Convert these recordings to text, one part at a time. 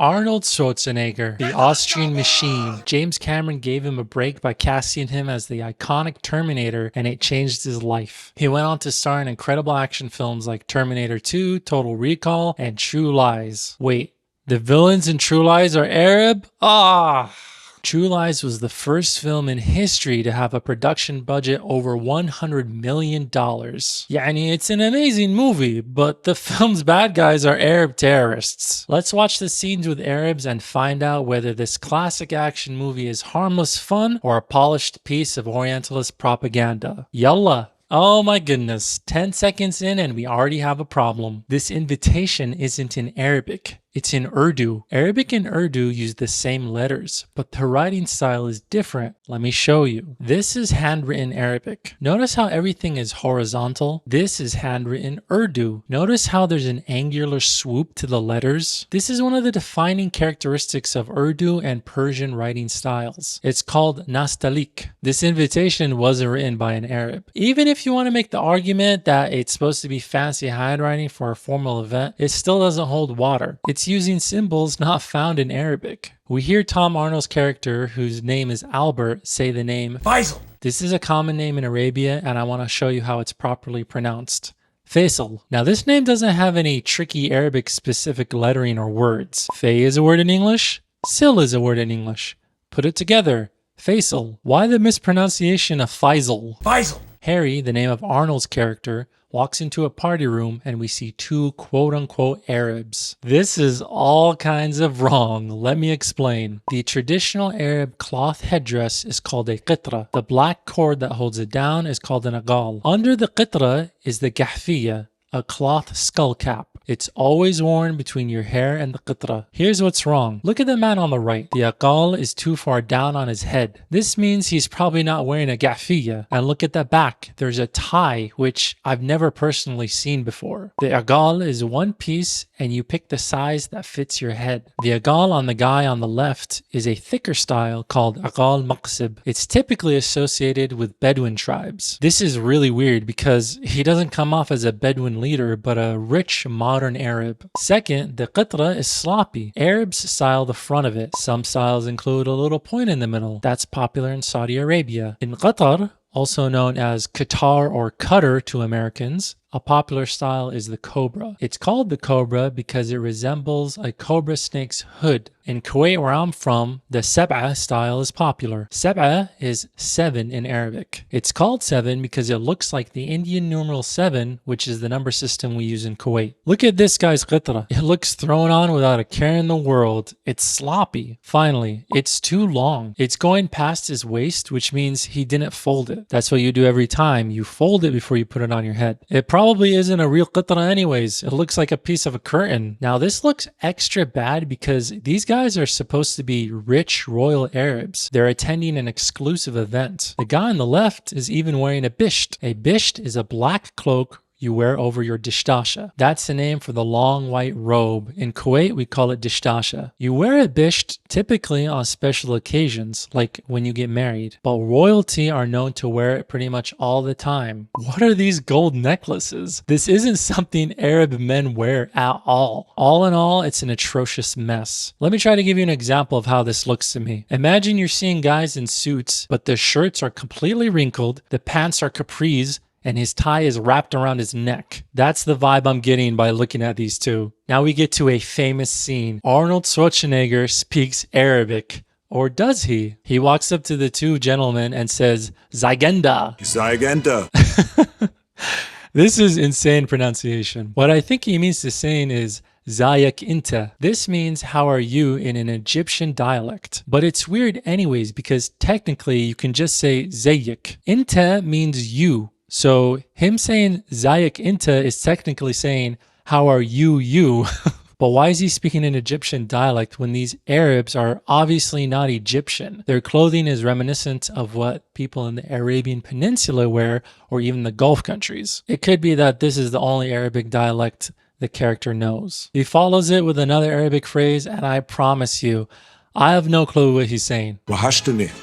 Arnold Schwarzenegger, the Austrian machine. James Cameron gave him a break by casting him as the iconic Terminator, and it changed his life. He went on to star in incredible action films like Terminator 2, Total Recall, and True Lies. Wait, the villains in True Lies are Arab? Ah! True Lies was the first film in history to have a production budget over $100 million. Yani, it's an amazing movie, but the film's bad guys are Arab terrorists. Let's watch the scenes with Arabs and find out whether this classic action movie is harmless fun or a polished piece of Orientalist propaganda. Yallah! Oh my goodness, 10 seconds in and we already have a problem. This invitation isn't in Arabic. It's in Urdu. Arabic and Urdu use the same letters, but the writing style is different. Let me show you. This is handwritten Arabic. Notice how everything is horizontal? This is handwritten Urdu. Notice how there's an angular swoop to the letters? This is one of the defining characteristics of Urdu and Persian writing styles. It's called nastalik. This invitation wasn't written by an Arab. Even if you want to make the argument that it's supposed to be fancy handwriting for a formal event, it still doesn't hold water. It's using symbols not found in Arabic. We hear Tom Arnold's character, whose name is Albert, say the name Faisal. This is a common name in Arabia, and I want to show you how it's properly pronounced. Faisal. Now this name doesn't have any tricky Arabic specific lettering or words. Fay is a word in English. Sil is a word in English. Put it together. Faisal. Why the mispronunciation of Faisal? Faisal. Harry, the name of Arnold's character, walks into a party room and we see two quote-unquote Arabs. This is all kinds of wrong. Let me explain. The traditional Arab cloth headdress is called a qitra. The black cord that holds it down is called an agal. Under the qitra is the gahfiya, a cloth skull cap. It's always worn between your hair and the qitra. Here's what's wrong. Look at the man on the right. The aqal is too far down on his head. This means he's probably not wearing a gafiyya. And look at the back. There's a tie, which I've never personally seen before. The aqal is one piece and you pick the size that fits your head. The aqal on the guy on the left is a thicker style called aqal maqsib. It's typically associated with Bedouin tribes. This is really weird because he doesn't come off as a Bedouin leader, but a rich, modern Arab. Second, the qitra is sloppy. Arabs style the front of it. Some styles include a little point in the middle. That's popular in Saudi Arabia. In Qatar, also known as Qatar or Qatar to Americans, a popular style is the cobra. It's called the cobra because it resembles a cobra snake's hood. In Kuwait, where I'm from, the sab'a style is popular. Sab'a is 7 in Arabic. It's called 7 because it looks like the Indian numeral 7, which is the number system we use in Kuwait. Look at this guy's qitra. It looks thrown on without a care in the world. It's sloppy. Finally, it's too long. It's going past his waist, which means he didn't fold it. That's what you do every time. You fold it before you put it on your head. It probably isn't a real qitra anyways. It looks like a piece of a curtain. Now this looks extra bad because these guys are supposed to be rich royal Arabs. They're attending an exclusive event. The guy on the left is even wearing a bisht. A bisht is a black cloak you wear over your dishdasha. That's the name for the long white robe. In Kuwait, we call it dishdasha. You wear a bisht typically on special occasions, like when you get married, but royalty are known to wear it pretty much all the time. What are these gold necklaces? This isn't something Arab men wear at all. All in all, it's an atrocious mess. Let me try to give you an example of how this looks to me. Imagine you're seeing guys in suits, but their shirts are completely wrinkled, the pants are capris, and his tie is wrapped around his neck. That's the vibe I'm getting by looking at these two. Now we get to a famous scene. Arnold Schwarzenegger speaks Arabic. Or does he? He walks up to the two gentlemen and says, Zygenda. Zygenda. This is insane pronunciation. What I think he means to say is, Zayak inta. This means how are you in an Egyptian dialect. But it's weird anyways because technically you can just say Zayak. Inta means you. So him saying Zayak Inta is technically saying, how are you? But why is he speaking in Egyptian dialect when these Arabs are obviously not Egyptian? Their clothing is reminiscent of what people in the Arabian Peninsula wear or even the Gulf countries. It could be that this is the only Arabic dialect the character knows. He follows it with another Arabic phrase and I promise you, I have no clue what he's saying.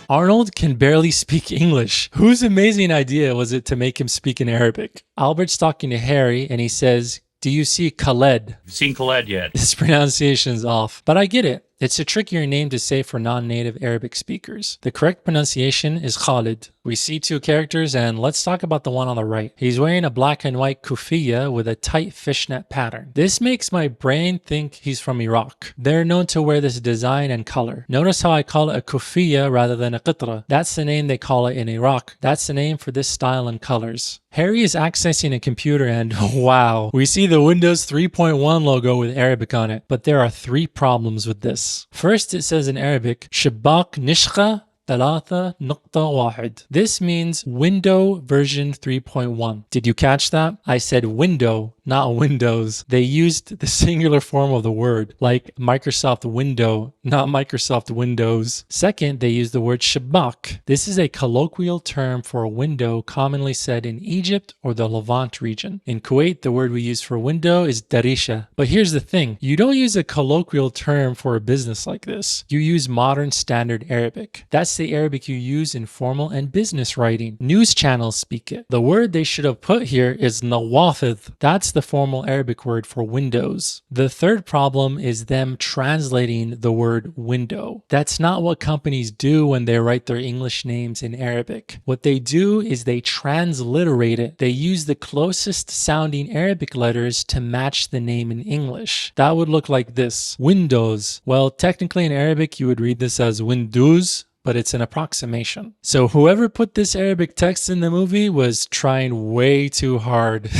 Arnold can barely speak English. Whose amazing idea was it to make him speak in Arabic? Albert's talking to Harry and he says, Do you see Khaled? Seen Khaled yet? This pronunciation's off, but I get it. It's a trickier name to say for non-native Arabic speakers. The correct pronunciation is Khalid. We see two characters, and let's talk about the one on the right. He's wearing a black and white kufiya with a tight fishnet pattern. This makes my brain think he's from Iraq. They're known to wear this design and color. Notice how I call it a kufiya rather than a qitra. That's the name they call it in Iraq. That's the name for this style and colors. Harry is accessing a computer and wow, we see the Windows 3.1 logo with Arabic on it. But there are 3 problems with this. First, it says in Arabic, شباك نسخة 3.1. This means Window version 3.1. Did you catch that? I said window, not Windows. They used the singular form of the word, like Microsoft Window, not Microsoft Windows. Second, they used the word shabak. This is a colloquial term for a window commonly said in Egypt or the Levant region. In Kuwait, the word we use for window is darisha. But here's the thing, you don't use a colloquial term for a business like this. You use modern standard Arabic. That's the Arabic you use in formal and business writing. News channels speak it. The word they should have put here is nawafidh. That's the formal Arabic word for windows. The third problem is them translating the word window. That's not what companies do when they write their English names in Arabic. What they do is they transliterate it. They use the closest sounding Arabic letters to match the name in English. That would look like this. Windows. Well, technically in Arabic you would read this as windows, but it's an approximation. So whoever put this Arabic text in the movie was trying way too hard.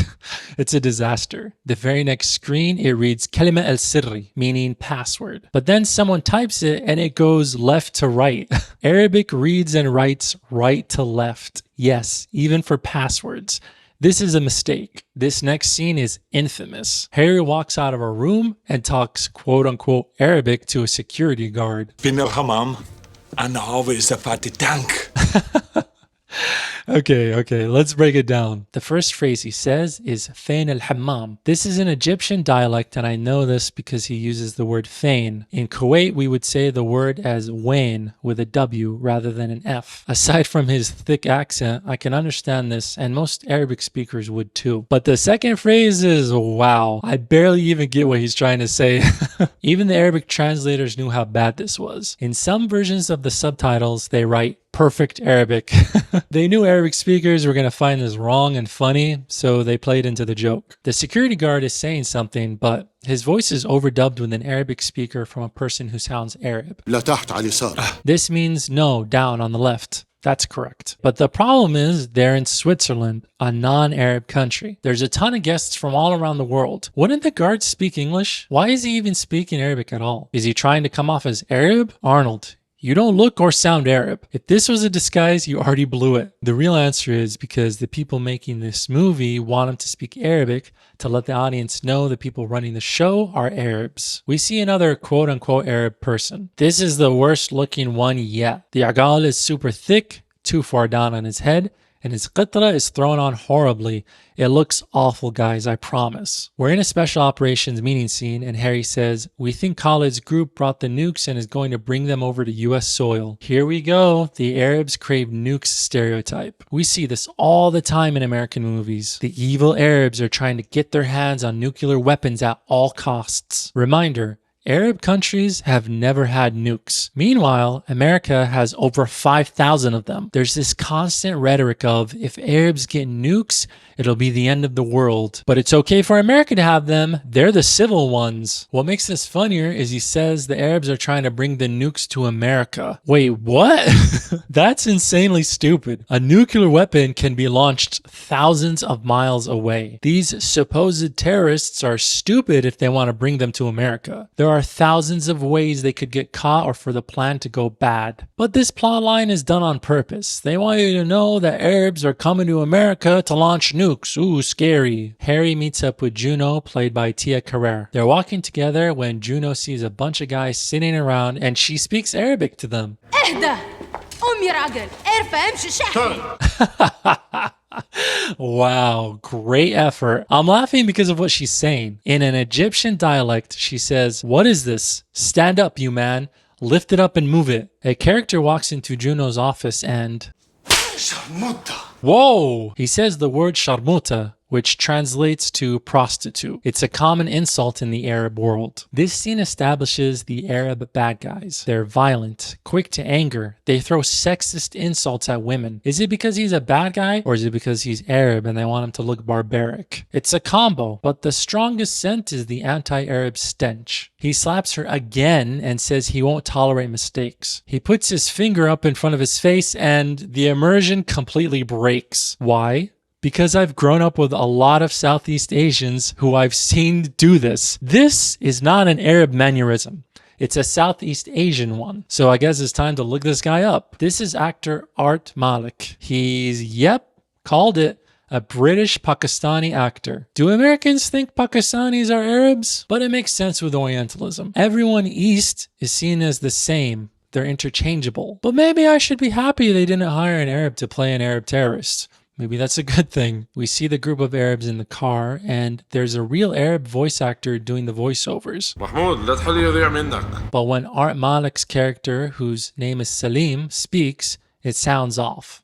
It's a disaster. The very next screen, it reads kalima al-sirri, meaning password. But then someone types it and it goes left to right. Arabic reads and writes right to left. Yes, even for passwords. This is a mistake. This next scene is infamous. Harry walks out of a room and talks quote-unquote Arabic to a security guard. Okay, let's break it down. The first phrase he says is fain al-hammam. This is an Egyptian dialect, and I know this because he uses the word fain. In Kuwait, we would say the word as wain with a W rather than an F. Aside from his thick accent, I can understand this, and most Arabic speakers would too. But the second phrase is wow. I barely even get what he's trying to say. Even the Arabic translators knew how bad this was. In some versions of the subtitles, they write perfect Arabic. They knew Arabic speakers were going to find this wrong and funny, so they played into the joke. The security guard is saying something, but his voice is overdubbed with an Arabic speaker from a person who sounds Arab. This means no, down on the left. That's correct. But the problem is they're in Switzerland, a non-Arab country. There's a ton of guests from all around the world. Wouldn't the guard speak English? Why is he even speaking Arabic at all? Is he trying to come off as Arab? Arnold, you don't look or sound Arab. If this was a disguise, you already blew it. The real answer is because the people making this movie want him to speak Arabic to let the audience know the people running the show are Arabs. We see another quote-unquote Arab person. This is the worst looking one yet. The agal is super thick, too far down on his head, and his qitra is thrown on horribly. It looks awful, guys, I promise. We're in a special operations meeting scene, and Harry says, we think Khalid's group brought the nukes and is going to bring them over to US soil. Here we go. The Arabs crave nukes stereotype. We see this all the time in American movies. The evil Arabs are trying to get their hands on nuclear weapons at all costs. Reminder, Arab countries have never had nukes. Meanwhile, America has over 5,000 of them. There's this constant rhetoric of, if Arabs get nukes, it'll be the end of the world. But it's okay for America to have them. They're the civil ones. What makes this funnier is he says the Arabs are trying to bring the nukes to America. Wait, what? That's insanely stupid. A nuclear weapon can be launched thousands of miles away. These supposed terrorists are stupid if they want to bring them to America. There are thousands of ways they could get caught or for the plan to go bad. But this plot line is done on purpose. They want you to know that Arabs are coming to America to launch nukes. Ooh, scary. Harry meets up with Juno, played by Tia Carrere. They're walking together when Juno sees a bunch of guys sitting around and she speaks Arabic to them. Wow, great effort. I'm laughing because of what she's saying. In an Egyptian dialect, she says, what is this? Stand up, you man. Lift it up and move it. A character walks into Juno's office and... Whoa! He says the word sharmuta. which translates to prostitute. It's a common insult in the Arab world. This scene establishes the Arab bad guys. They're violent, quick to anger. They throw sexist insults at women. Is it because he's a bad guy, or is it because he's Arab and they want him to look barbaric? It's a combo, but the strongest scent is the anti-Arab stench. He slaps her again and says he won't tolerate mistakes. He puts his finger up in front of his face and the immersion completely breaks. Why? Because I've grown up with a lot of Southeast Asians who I've seen do this. This is not an Arab mannerism. It's a Southeast Asian one. So I guess it's time to look this guy up. This is actor Art Malik. He's, called it, a British Pakistani actor. Do Americans think Pakistanis are Arabs? But it makes sense with Orientalism. Everyone East is seen as the same. They're interchangeable. But maybe I should be happy they didn't hire an Arab to play an Arab terrorist. Maybe that's a good thing. We see the group of Arabs in the car, and there's a real Arab voice actor doing the voiceovers. But when Art Malik's character, whose name is Salim, speaks, it sounds off.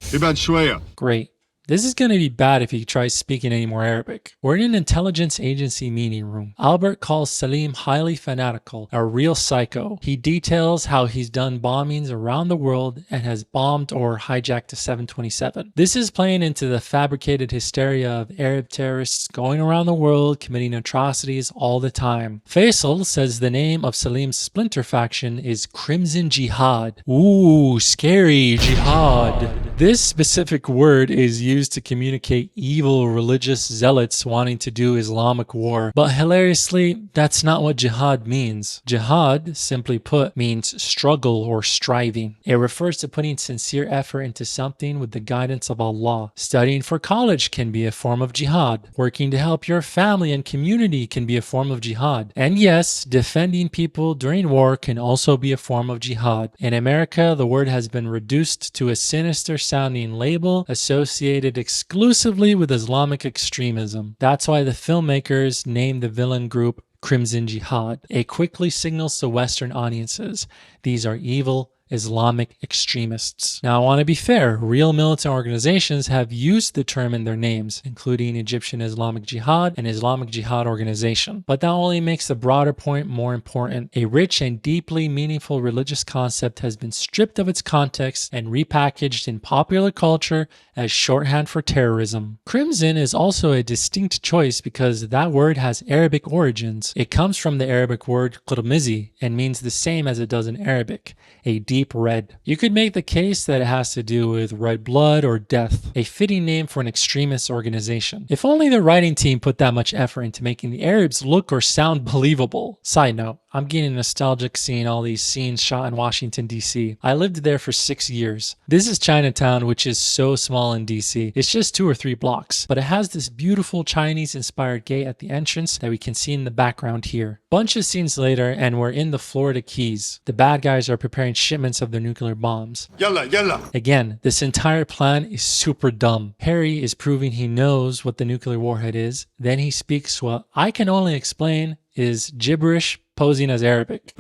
Great. This is going to be bad if he tries speaking any more Arabic. We're in an intelligence agency meeting room. Albert calls Salim highly fanatical, a real psycho. He details how he's done bombings around the world and has bombed or hijacked a 727. This is playing into the fabricated hysteria of Arab terrorists going around the world committing atrocities all the time. Faisal says the name of Salim's splinter faction is Crimson Jihad. Ooh, scary, jihad. This specific word is used to communicate evil religious zealots wanting to do Islamic war. But hilariously, that's not what jihad means. Jihad, simply put, means struggle or striving. It refers to putting sincere effort into something with the guidance of Allah. Studying for college can be a form of jihad. Working to help your family and community can be a form of jihad. And yes, defending people during war can also be a form of jihad. In America, the word has been reduced to a sinister sounding label associated exclusively with Islamic extremism. That's why the filmmakers named the villain group Crimson Jihad. It quickly signals to Western audiences, these are evil Islamic extremists. Now, I want to be fair. Real militant organizations have used the term in their names, including Egyptian Islamic Jihad and Islamic Jihad Organization. But that only makes the broader point more important. A rich and deeply meaningful religious concept has been stripped of its context and repackaged in popular culture as shorthand for terrorism. Crimson is also a distinct choice because that word has Arabic origins. It comes from the Arabic word qirmizi and means the same as it does in Arabic, a deep red. You could make the case that it has to do with red blood or death, a fitting name for an extremist organization. If only the writing team put that much effort into making the Arabs look or sound believable. Side note, I'm getting nostalgic seeing all these scenes shot in Washington, D.C. I lived there for 6 years. This is Chinatown, which is so small in D.C. It's just 2 or 3 blocks, but it has this beautiful Chinese-inspired gate at the entrance that we can see in the background here. Bunch of scenes later, and we're in the Florida Keys. The bad guys are preparing shipments of their nuclear bombs. Yalla, yalla. Again, this entire plan is super dumb. Harry is proving he knows what the nuclear warhead is. Then he speaks what I can only explain is gibberish posing as Arabic.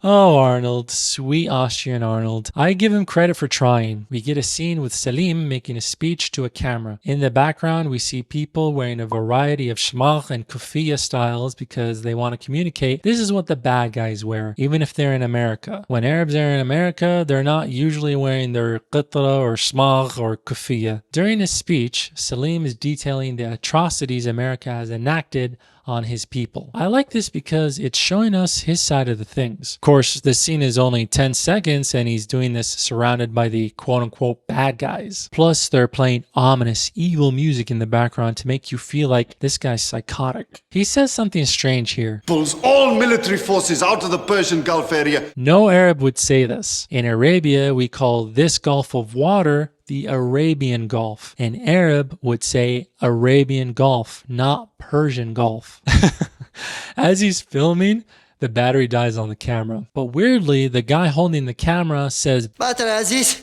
Oh, Arnold, sweet Austrian Arnold. I give him credit for trying. We get a scene with Salim making a speech to a camera. In the background, we see people wearing a variety of shmagh and kufiya styles because they want to communicate this is what the bad guys wear, even if they're in America. When Arabs are in America, they're not usually wearing their qitra or shmagh or kufiya. During his speech, Salim is detailing the atrocities America has enacted on his people. I like this because it's showing us his side of the things. Of course, the scene is only 10 seconds and he's doing this surrounded by the quote-unquote bad guys. Plus, they're playing ominous, evil music in the background to make you feel like this guy's psychotic. He says something strange here. Pulls all military forces out of the Persian Gulf area. No Arab would say this. In Arabia, we call this Gulf of water the Arabian Gulf. An Arab would say Arabian Gulf, not Persian Gulf. As he's filming, the battery dies on the camera. But weirdly, the guy holding the camera says,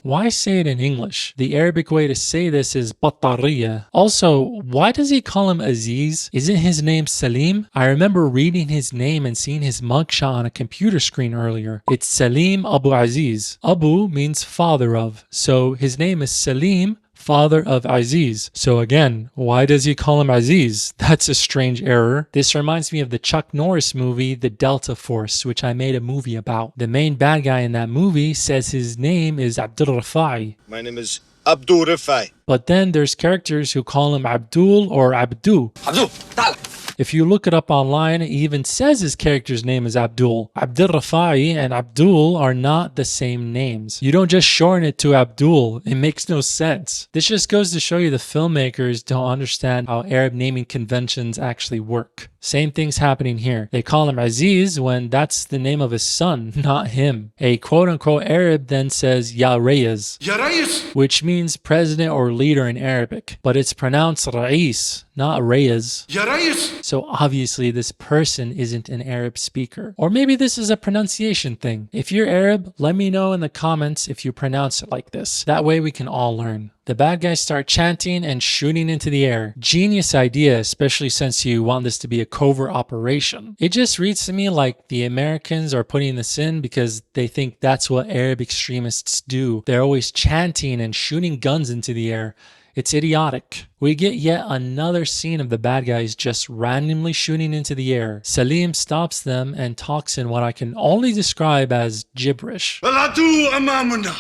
why say it in English? The Arabic way to say this is Battariya. Also, why does he call him Aziz? Isn't his name Salim? I remember reading his name and seeing his mugshot on a computer screen earlier. It's Salim Abu Aziz. Abu means father of. So his name is Salim, father of Aziz. So again, why does he call him Aziz? That's a strange error. This reminds me of the Chuck Norris movie, The Delta Force, which I made a movie about. The main bad guy in that movie says his name is Abdul Rafai. My name is Abdul Rafai. But then there's characters who call him Abdul or Abdu. Abdul, تعال. If you look it up online, it even says his character's name is Abdul. Abdul Rafai and Abdul are not the same names. You don't just shorten it to Abdul. It makes no sense. This just goes to show you the filmmakers don't understand how Arab naming conventions actually work. Same thing's happening here. They call him Aziz when that's the name of his son, not him. A quote-unquote Arab then says Ya Reyes, Ya Reyes. which means president or leader in Arabic, but it's pronounced Ra'is, not Reyes. Ya Reyes. So obviously this person isn't an Arab speaker. Or maybe this is a pronunciation thing. If you're Arab, let me know in the comments if you pronounce it like this. That way we can all learn. The bad guys start chanting and shooting into the air. Genius idea, especially since you want this to be a covert operation. It just reads to me like the Americans are putting this in because they think that's what Arab extremists do. They're always chanting and shooting guns into the air. It's idiotic. We get yet another scene of the bad guys just randomly shooting into the air. Salim stops them and talks in what I can only describe as gibberish. العدو أمامنا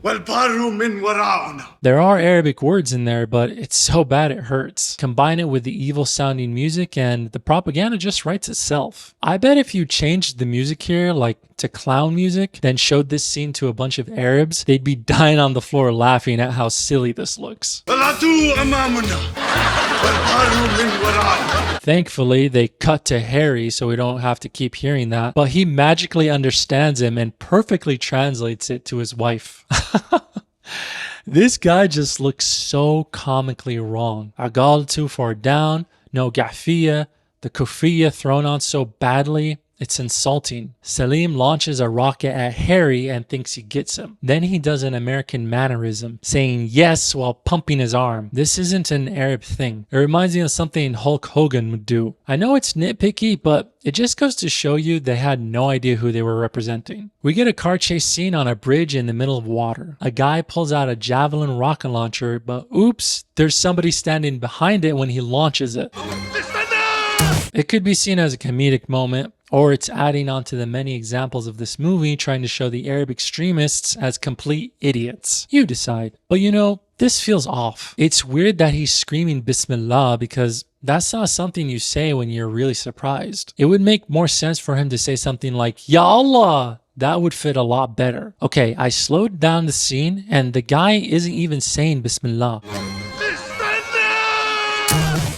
والبار من وراءنا. There are Arabic words in there, but it's so bad it hurts. Combine it with the evil sounding music and the propaganda just writes itself. I bet if you changed the music here, like to clown music, then showed this scene to a bunch of Arabs, they'd be dying on the floor laughing at how silly this looks. العدو أمامنا والبار من وراءنا. Thankfully, they cut to Harry so we don't have to keep hearing that, but he magically understands him and perfectly translates it to his wife. This guy just looks so comically wrong. Agal too far down, no gafia, the kufiya thrown on so badly. It's insulting. Salim launches a rocket at Harry and thinks he gets him. Then he does an American mannerism, saying yes while pumping his arm. This isn't an Arab thing. It reminds me of something Hulk Hogan would do. I know it's nitpicky, but it just goes to show you they had no idea who they were representing. We get a car chase scene on a bridge in the middle of water. A guy pulls out a javelin rocket launcher, but oops, there's somebody standing behind it when he launches it. It could be seen as a comedic moment, or it's adding on to the many examples of this movie trying to show the Arab extremists as complete idiots. You decide. But you know, this feels off. It's weird that he's screaming Bismillah because that's not something you say when you're really surprised. It would make more sense for him to say something like, Ya Allah! That would fit a lot better. Okay, I slowed down the scene and the guy isn't even saying Bismillah.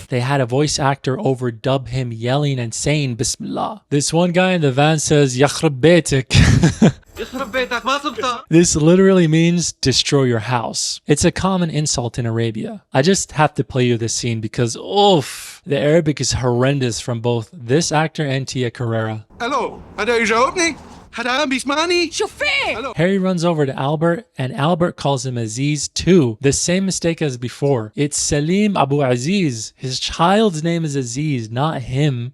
They had a voice actor overdub him yelling and saying Bismillah. This one guy in the van says Yakhrab Beitik. This literally means destroy your house. It's a common insult in Arabia. I just have to play you this scene because oof, the Arabic is horrendous from both this actor and Tia Carrera. Hello, هذا يجاوبني؟ حدا بيسمعني؟ Harry runs over to Albert and Albert calls him Aziz too. The same mistake as before. It's Salim Abu Aziz. His child's name is Aziz, not him.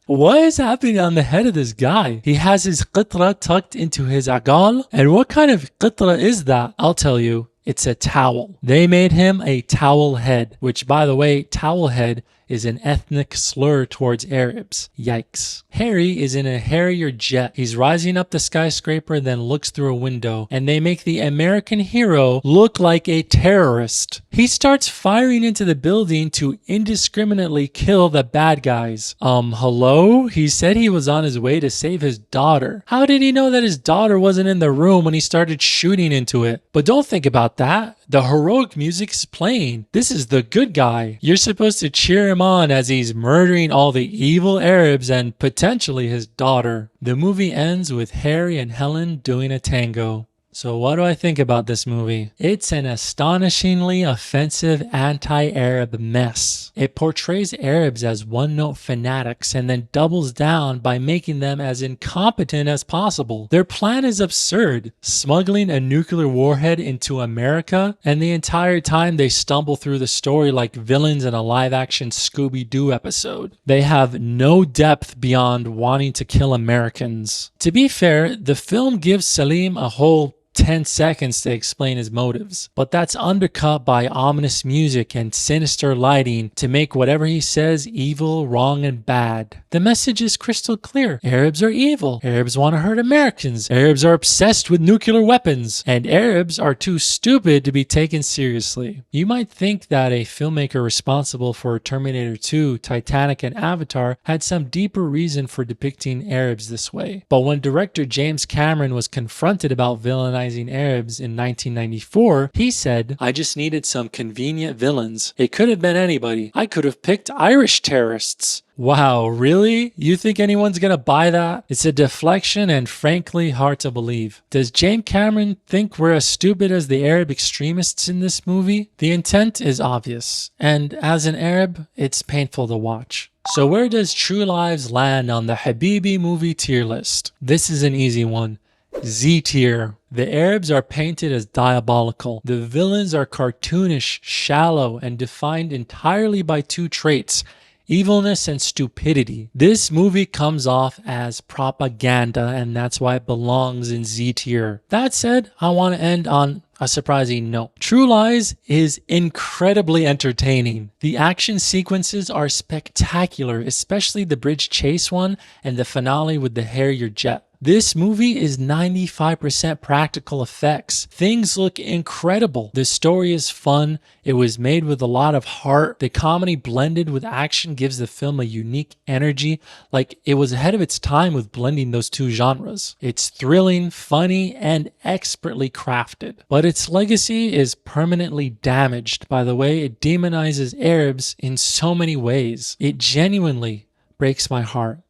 What is happening on the head of this guy? He has his qitra tucked into his agal. And what kind of qitra is that? I'll tell you. It's a towel. They made him a towel head, which by the way, towel head is an ethnic slur towards Arabs. Yikes. Harry is in a Harrier jet. He's rising up the skyscraper, then looks through a window, and they make the American hero look like a terrorist. He starts firing into the building to indiscriminately kill the bad guys. Hello? He said he was on his way to save his daughter. How did he know that his daughter wasn't in the room when he started shooting into it? But don't think about that. The heroic music is playing. This is the good guy. You're supposed to cheer him on as he's murdering all the evil Arabs and potentially his daughter. The movie ends with Harry and Helen doing a tango. So what do I think about this movie? It's an astonishingly offensive anti-Arab mess. It portrays Arabs as one-note fanatics and then doubles down by making them as incompetent as possible. Their plan is absurd, smuggling a nuclear warhead into America, and the entire time they stumble through the story like villains in a live-action Scooby-Doo episode. They have no depth beyond wanting to kill Americans. To be fair, the film gives Salim a whole 10 seconds to explain his motives. But that's undercut by ominous music and sinister lighting to make whatever he says evil, wrong, and bad. The message is crystal clear. Arabs are evil. Arabs want to hurt Americans. Arabs are obsessed with nuclear weapons. And Arabs are too stupid to be taken seriously. You might think that a filmmaker responsible for Terminator 2, Titanic, and Avatar had some deeper reason for depicting Arabs this way. But when director James Cameron was confronted about villainizing Arabs in 1994, he said, "I just needed some convenient villains. It could have been anybody. I could have picked Irish terrorists." Wow, really? You think anyone's gonna buy that? It's a deflection and frankly hard to believe. Does James Cameron think we're as stupid as the Arab extremists in this movie? The intent is obvious, and as an Arab, it's painful to watch. So where does True Lives land on the Habibi movie tier list? This is an easy one. Z tier. The Arabs are painted as diabolical. The villains are cartoonish, shallow, and defined entirely by two traits: evilness and stupidity. This movie comes off as propaganda, and that's why it belongs in Z tier. That said, I want to end on a surprising note. True Lies is incredibly entertaining. The action sequences are spectacular, especially the bridge chase one and the finale with the Harrier jet. This movie is 95% practical effects. Things look incredible. The story is fun. It was made with a lot of heart. The comedy blended with action gives the film a unique energy, like it was ahead of its time with blending those two genres. It's thrilling, funny, and expertly crafted. But its legacy is permanently damaged by the way it demonizes Arabs in so many ways. It genuinely breaks my heart.